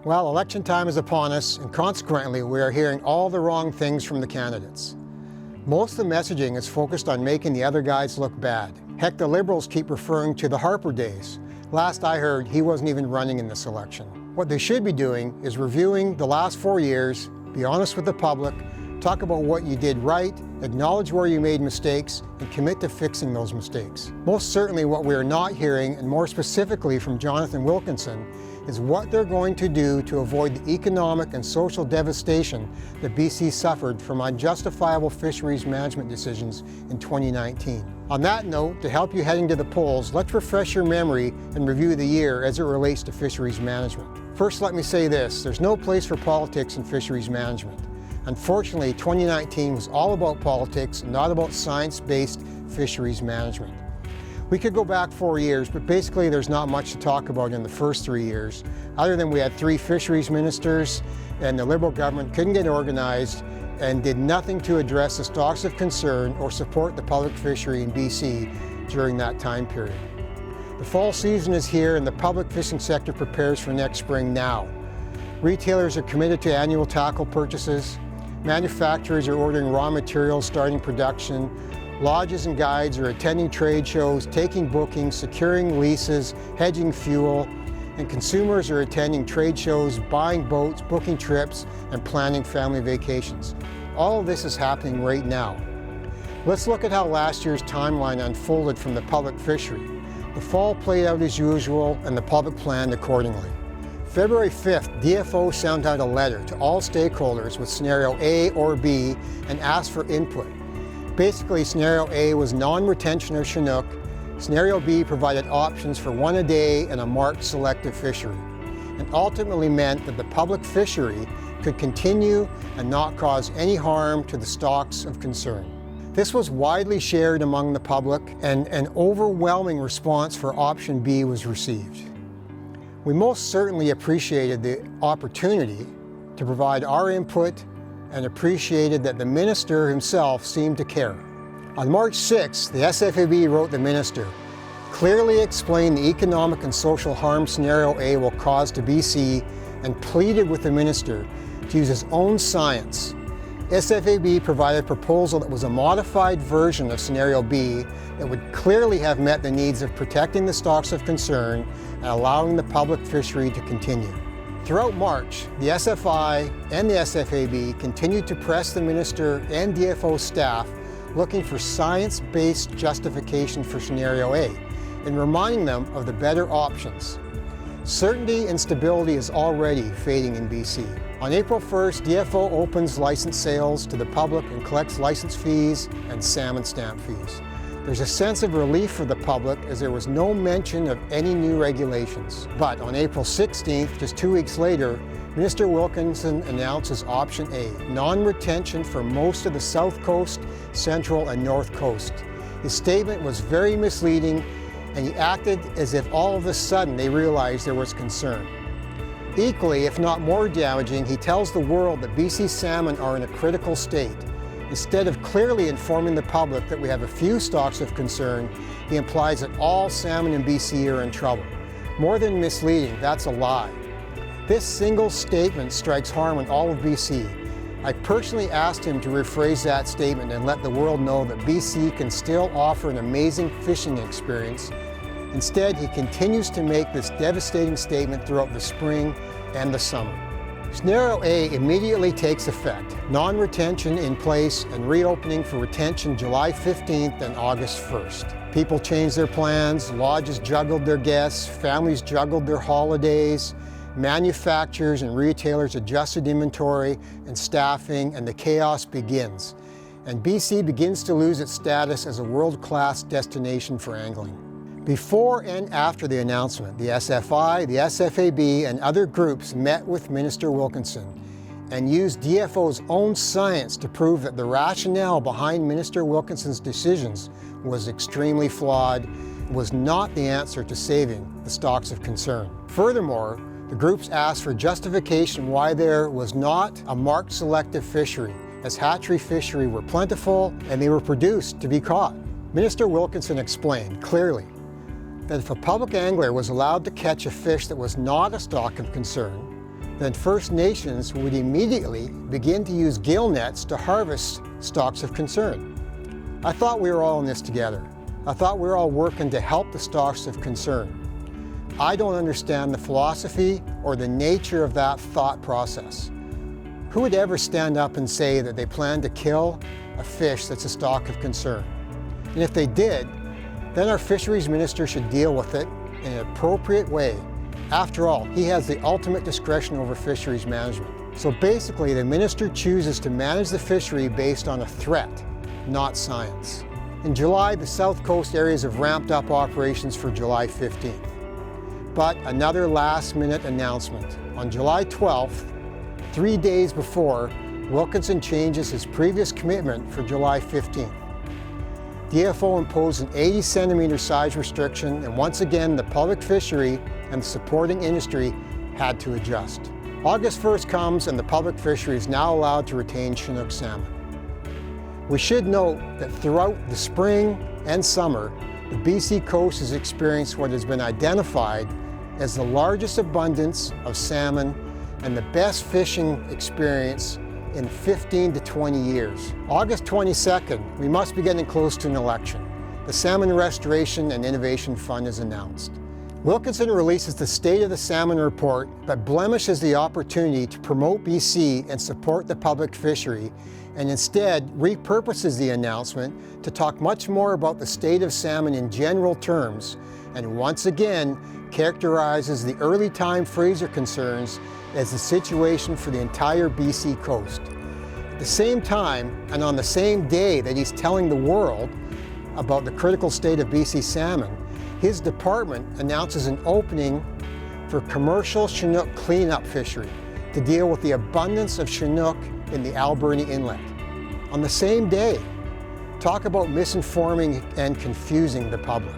Well, election time is upon us, and consequently, we are hearing all the wrong things from the candidates. Most of the messaging is focused on making the other guys look bad. Heck, the Liberals keep referring to the Harper days. Last I heard, he wasn't even running in this election. What they should be doing is reviewing the last 4 years, be honest with the public, talk about what you did right, acknowledge where you made mistakes, and commit to fixing those mistakes. Most certainly what we are not hearing, and more specifically from Jonathan Wilkinson, is what they're going to do to avoid the economic and social devastation that BC suffered from unjustifiable fisheries management decisions in 2019. On that note, to help you heading to the polls, let's refresh your memory and review the year as it relates to fisheries management. First, let me say this, there's no place for politics in fisheries management. Unfortunately, 2019 was all about politics, not about science-based fisheries management. We could go back 4 years, but basically there's not much to talk about in the first 3 years, other than we had 3 fisheries ministers and the Liberal government couldn't get organized and did nothing to address the stocks of concern or support the public fishery in BC during that time period. The fall season is here and the public fishing sector prepares for next spring now. Retailers are committed to annual tackle purchases. Manufacturers are ordering raw materials, starting production. Lodges and guides are attending trade shows, taking bookings, securing leases, hedging fuel, and consumers are attending trade shows, buying boats, booking trips, and planning family vacations. All of this is happening right now. Let's look at how last year's timeline unfolded from the public fishery. The fall played out as usual, and the public planned accordingly. February 5th, DFO sent out a letter to all stakeholders with scenario A or B and asked for input. Basically, scenario A was non-retention of Chinook, scenario B provided options for 1 a day and a marked selective fishery, and ultimately meant that the public fishery could continue and not cause any harm to the stocks of concern. This was widely shared among the public, and an overwhelming response for option B was received. We most certainly appreciated the opportunity to provide our input and appreciated that the minister himself seemed to care. On March 6th, the SFAB wrote the minister, clearly explained the economic and social harm scenario A will cause to BC and pleaded with the minister to use his own science. SFAB provided a proposal that was a modified version of scenario B that would clearly have met the needs of protecting the stocks of concern and allowing the public fishery to continue. Throughout March, the SFI and the SFAB continued to press the minister and DFO staff looking for science-based justification for scenario A and reminding them of the better options. Certainty and stability is already fading in BC. On April 1st, DFO opens license sales to the public and collects license fees and salmon stamp fees. There's a sense of relief for the public as there was no mention of any new regulations. But on April 16th, just 2 weeks later, Minister Wilkinson announces option A, non-retention for most of the South Coast, Central and North Coast. His statement was very misleading and he acted as if all of a sudden they realized there was concern. Equally, if not more damaging, he tells the world that BC salmon are in a critical state. Instead of clearly informing the public that we have a few stocks of concern, he implies that all salmon in BC are in trouble. More than misleading, that's a lie. This single statement strikes harm in all of BC. I personally asked him to rephrase that statement and let the world know that BC can still offer an amazing fishing experience. Instead, he continues to make this devastating statement throughout the spring and the summer. Scenario A immediately takes effect. Non-retention in place and reopening for retention July 15th and August 1st. People changed their plans, lodges juggled their guests, families juggled their holidays, manufacturers and retailers adjusted inventory and staffing, and the chaos begins. And BC begins to lose its status as a world-class destination for angling. Before and after the announcement, the SFI, the SFAB, and other groups met with Minister Wilkinson and used DFO's own science to prove that the rationale behind Minister Wilkinson's decisions was extremely flawed and was not the answer to saving the stocks of concern. Furthermore, the groups asked for justification why there was not a marked selective fishery, as hatchery fishery were plentiful and they were produced to be caught. Minister Wilkinson explained clearly that if a public angler was allowed to catch a fish that was not a stock of concern, then First Nations would immediately begin to use gill nets to harvest stocks of concern. I thought we were all in this together. I thought we were all working to help the stocks of concern. I don't understand the philosophy or the nature of that thought process. Who would ever stand up and say that they plan to kill a fish that's a stock of concern? And if they did, then our fisheries minister should deal with it in an appropriate way. After all, he has the ultimate discretion over fisheries management. So basically, the minister chooses to manage the fishery based on a threat, not science. In July, the South Coast areas have ramped up operations for July 15th. But another last-minute announcement. On July 12th, 3 days before, Wilkinson changes his previous commitment for July 15th. DFO imposed an 80 centimeter size restriction, and once again the public fishery and the supporting industry had to adjust. August 1st comes and the public fishery is now allowed to retain Chinook salmon. We should note that throughout the spring and summer, the BC coast has experienced what has been identified as the largest abundance of salmon and the best fishing experience in 15 to 20 years. August 22nd, we must be getting close to an election. The Salmon Restoration and Innovation Fund is announced. Wilkinson releases the State of the Salmon Report, but blemishes the opportunity to promote BC and support the public fishery, and instead repurposes the announcement to talk much more about the state of salmon in general terms, and once again characterizes the early time Fraser concerns as the situation for the entire BC coast. At the same time, and on the same day that he's telling the world about the critical state of BC salmon, his department announces an opening for commercial Chinook cleanup fishery to deal with the abundance of Chinook in the Alberni Inlet. On the same day, talk about misinforming and confusing the public.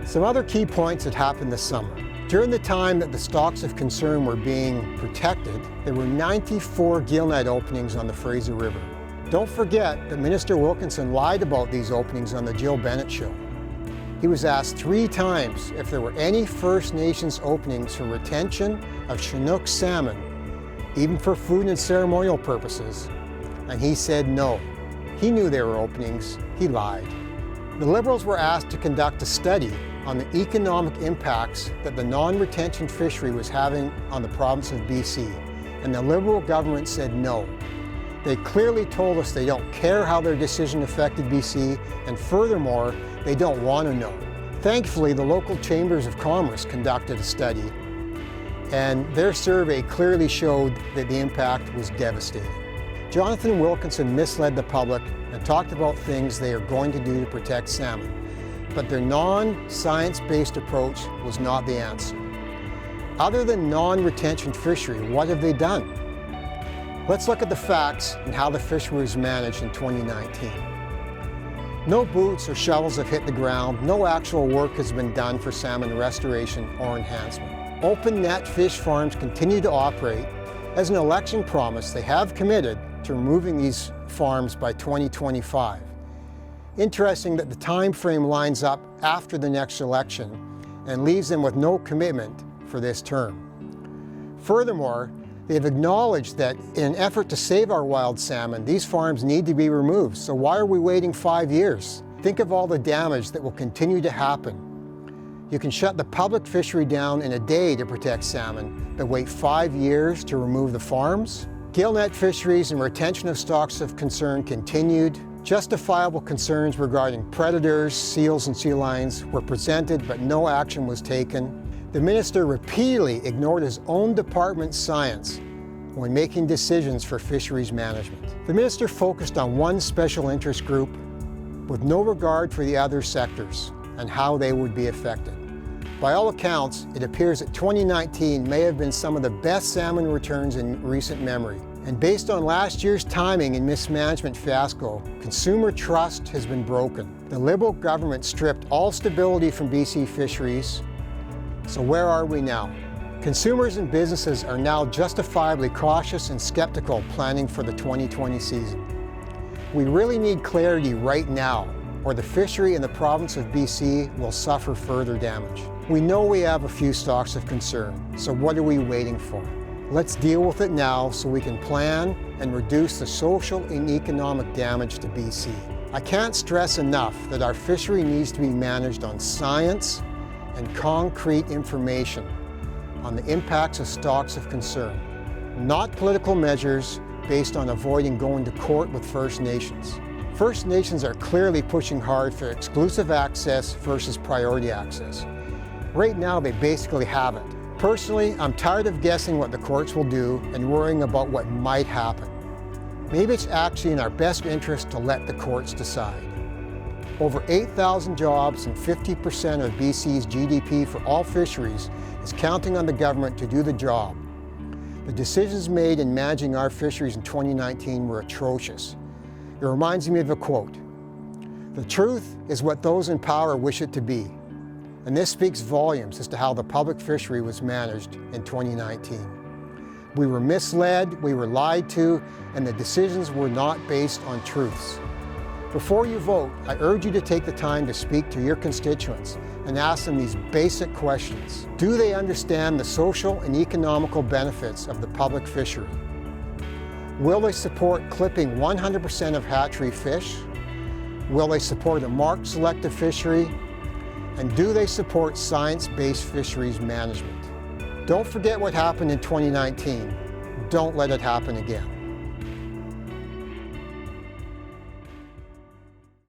Some other key points that happened this summer. During the time that the stocks of concern were being protected, there were 94 gill net openings on the Fraser River. Don't forget that Minister Wilkinson lied about these openings on the Jill Bennett Show. He was asked 3 times if there were any First Nations openings for retention of Chinook salmon, even for food and ceremonial purposes, and he said no. He knew there were openings, he lied. The Liberals were asked to conduct a study on the economic impacts that the non-retention fishery was having on the province of BC, and the Liberal government said no. They clearly told us they don't care how their decision affected BC, and furthermore, they don't want to know. Thankfully, the local chambers of commerce conducted a study, and their survey clearly showed that the impact was devastating. Jonathan Wilkinson misled the public and talked about things they are going to do to protect salmon, but their non-science-based approach was not the answer. Other than non-retention fishery, what have they done? Let's look at the facts and how the fishery was managed in 2019. No boots or shovels have hit the ground, no actual work has been done for salmon restoration or enhancement. Open net fish farms continue to operate. As an election promise, they have committed to removing these farms by 2025. Interesting that the time frame lines up after the next election and leaves them with no commitment for this term. Furthermore, they have acknowledged that in an effort to save our wild salmon, these farms need to be removed. So why are we waiting 5 years? Think of all the damage that will continue to happen. You can shut the public fishery down in a day to protect salmon, but wait 5 years to remove the farms? Gill net fisheries and retention of stocks of concern continued. Justifiable concerns regarding predators, seals and sea lions were presented, but no action was taken. The minister repeatedly ignored his own department's science when making decisions for fisheries management. The minister focused on one special interest group with no regard for the other sectors and how they would be affected. By all accounts, it appears that 2019 may have been some of the best salmon returns in recent memory. And based on last year's timing and mismanagement fiasco, consumer trust has been broken. The Liberal government stripped all stability from BC fisheries. So where are we now? Consumers and businesses are now justifiably cautious and skeptical planning for the 2020 season. We really need clarity right now, or the fishery in the province of BC will suffer further damage. We know we have a few stocks of concern, so what are we waiting for? Let's deal with it now so we can plan and reduce the social and economic damage to BC. I can't stress enough that our fishery needs to be managed on science and concrete information on the impacts of stocks of concern, not political measures based on avoiding going to court with First Nations. First Nations are clearly pushing hard for exclusive access versus priority access. Right now, they basically have it. Personally, I'm tired of guessing what the courts will do and worrying about what might happen. Maybe it's actually in our best interest to let the courts decide. Over 8,000 jobs and 50% of BC's GDP for all fisheries is counting on the government to do the job. The decisions made in managing our fisheries in 2019 were atrocious. It reminds me of a quote, "The truth is what those in power wish it to be." And this speaks volumes as to how the public fishery was managed in 2019. We were misled, we were lied to, and the decisions were not based on truths. Before you vote, I urge you to take the time to speak to your constituents and ask them these basic questions. Do they understand the social and economical benefits of the public fishery? Will they support clipping 100% of hatchery fish? Will they support a marked selective fishery? And do they support science-based fisheries management? Don't forget what happened in 2019. Don't let it happen again.